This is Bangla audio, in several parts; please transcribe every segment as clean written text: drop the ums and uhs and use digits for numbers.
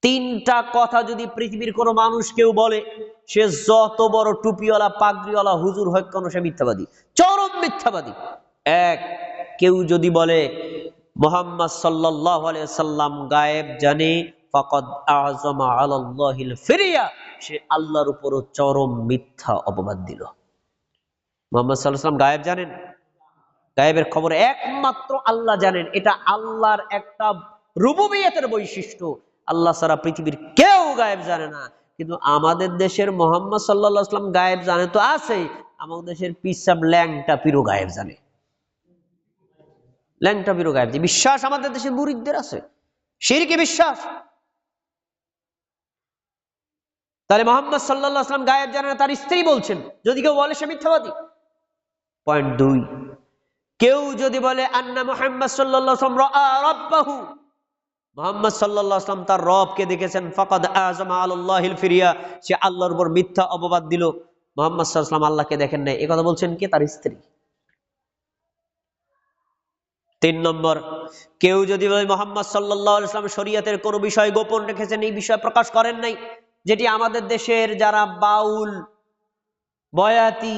তিনটা কথা যদি পৃথিবীর কোনো মানুষ কেউ বলে, সে যত বড় টুপিওয়ালা পাগড়িওয়ালা হুজুর হয় কেন, সে মিথ্যাবাদী, চরম মিথ্যাবাদী। এক, কেউ যদি বলে মুহাম্মদ সাল্লাল্লাহু আলাইহি সাল্লাম গায়েব জানে, ফাকাদ আযমা আলাল্লাহিল ফিরিয়া, সে আল্লাহর উপরও চরম মিথ্যা অপবাদ দিল। মুহাম্মদ সাল্লাল্লাহু আলাইহি সাল্লাম গায়েব জানেন? গায়েবের খবর একমাত্র আল্লাহ জানেন, এটা আল্লাহর একটা রুবুবিয়তের বৈশিষ্ট্য। আল্লাহ ছাড়া পৃথিবীর কেউ গায়েব জানে না। কিন্তু আমাদের দেশের মুহাম্মদ সাল্লাল্লাহু আলাইহি সাল্লাম গায়েব জানে তো আছেই, আমাদের দেশের পিসাব ল্যাংটা পীরও গায়েব জানে। ল্যাংটা পীরও গায়েব জানে, বিশ্বাস আমাদের দেশের মুরিদদের আছে, শিরকি বিশ্বাস। তাহলে মুহাম্মদ সাল্লাল্লাহু আলাইহি সাল্লাম গায়েব জানে না, তার স্ত্রী বলছেন, যদি কেউ বলে সে মিথ্যাবাদী। পয়েন্ট 2, কেউ যদি বলে আন্না মুহাম্মদ সাল্লাল্লাহু আলাইহি ওয়াসাল্লাম রাআ রাব্বাহু, মুহাম্মদ সাল্লাল্লাহু আলাইহি ওয়াসাল্লাম তার রবকে দেখেছেন, ফাকাদ আযমা আলাল্লাহিল ফিরিয়া, সে আল্লাহর উপর মিথ্যা অপবাদ দিল। মুহাম্মদ সাল্লাল্লাহু আলাইহি ওয়াসাল্লাম আল্লাহকে দেখেন নাই, এই কথা বলছেন কে? তার স্ত্রী। 3 নম্বর, কেউ যদি বলে মুহাম্মদ সাল্লাল্লাহু আলাইহি ওয়াসাল্লাম শরীয়তের কোন বিষয় গোপন রেখেছেন, এই বিষয় প্রকাশ করেন নাই, যেটি আমাদের দেশের যারা বাউল বয়াতি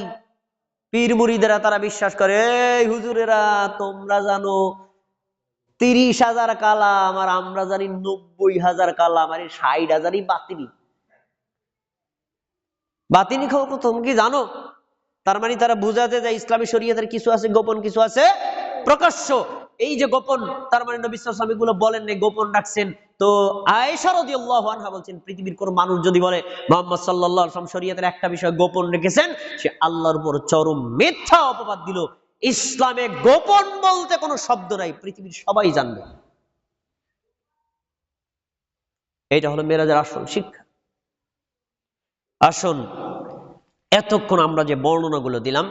পীর মুরিদেরা তারা বিশ্বাস করে, এই হুজুরেরা তোমরা জানো 30,000 কালাম, আর আমরা জানি 90,000 কালাম, আর 60,000ই বাতিনি। বাতিনি খবর তুমি কি জানো? তার মানে তারা বুঝাতে যায় ইসলামী শরীয়তের কিছু আছে গোপন, কিছু আছে প্রকাশ্য। এই যে গোপন, তার মানে নবী সাল্লাল্লাহু আলাইহি ওয়াসাল্লাম এগুলো বলেন নাই, গোপন রাখছেন। তো আয়েশা রাদিয়াল্লাহু আনহা বলছেন, পৃথিবীর কোন মানুষ যদি বলে মুহাম্মদ সাল্লাল্লাহু আলাইহি ওয়াসাল্লাম শরীয়তের একটা বিষয় গোপন রেখেছেন, সে আল্লাহর উপর চরম মিথ্যা অপবাদ দিল। ইসলামে গোপন বলতে কোনো শব্দ নাই, পৃথিবীর সবাই জানবে। এটা হলো মেরাজের আসল শিক্ষা। আসুন, এতক্ষণ আমরা যে বর্ণনাগুলো দিলাম,